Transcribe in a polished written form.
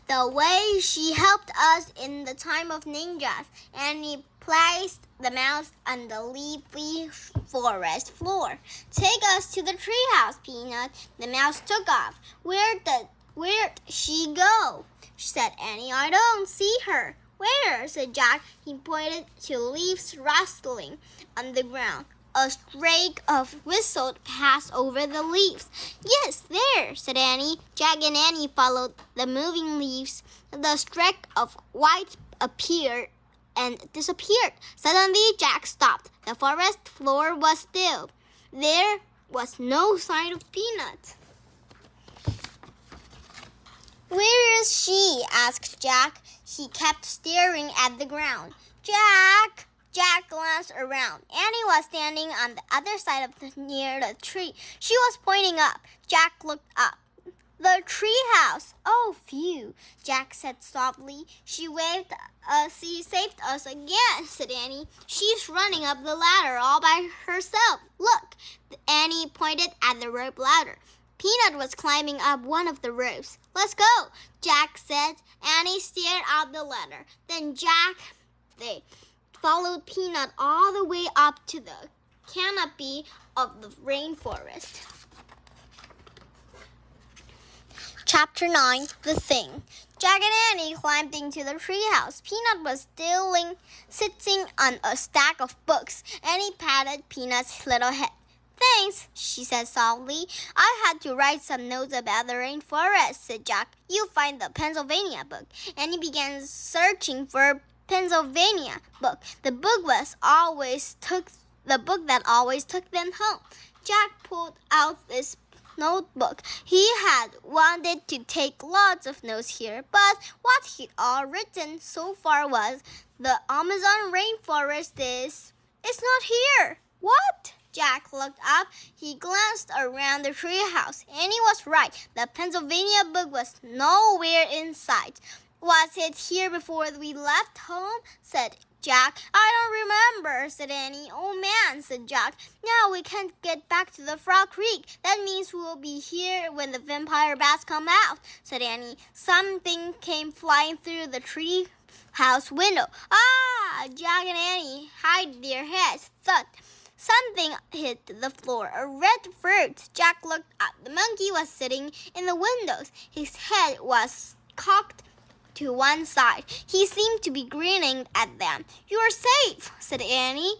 the way she helped us in the time of ninjas. Annie placed the mouse on the leafy forest floor. Take us to the treehouse, Peanut. The mouse took off. Where'd she go? Said Annie. I don't see her. Where? Said Jack. He pointed to leaves rustling on the ground. A streak of whistled past over the leaves. Yes, there, said Annie. Jack and Annie followed the moving leaves. The streak of white appeared and disappeared. Suddenly, Jack stopped. The forest floor was still. There was no sign of Peanut. Where is she? Asked Jack. He kept staring at the ground. Jack! Jack glanced around. Annie was standing on the other side of near the tree. She was pointing up. Jack looked up. The tree house. Oh, phew, Jack said softly. She saved us again, said Annie. She's running up the ladder all by herself. Look, Annie pointed at the rope ladder. Peanut was climbing up one of the ropes. Let's go, Jack said. Annie stared up the ladder. Then they followed Peanut all the way up to the canopy of the rainforest. Chapter 9, The Thing. Jack and Annie climbed into the treehouse. Peanut was sitting on a stack of books. Annie patted Peanut's little head. Thanks, she said softly. I had to write some notes about the rainforest, said Jack. You'll find the Pennsylvania book. Annie began searching for a Pennsylvania book. The book that always took them home. Jack pulled out this notebook. He had wanted to take lots of notes here, but what he'd all written so far was, the Amazon rainforest is not here. What? Jack looked up. He glanced around the treehouse. Annie was right. The Pennsylvania book was nowhere in sight. Was it here before we left home? Said Jack. I don't remember, said Annie. Oh man, said Jack. Now we can't get back to the Frog Creek. That means we'll be here when the vampire bats come out, said Annie. Something came flying through the tree house window. Ah! Jack and Annie hid their heads. Thud. Something hit the floor, a red fruit. Jack looked up. The monkey was sitting in the windows. His head was cocked to one side. He seemed to be grinning at them. You're safe, said Annie.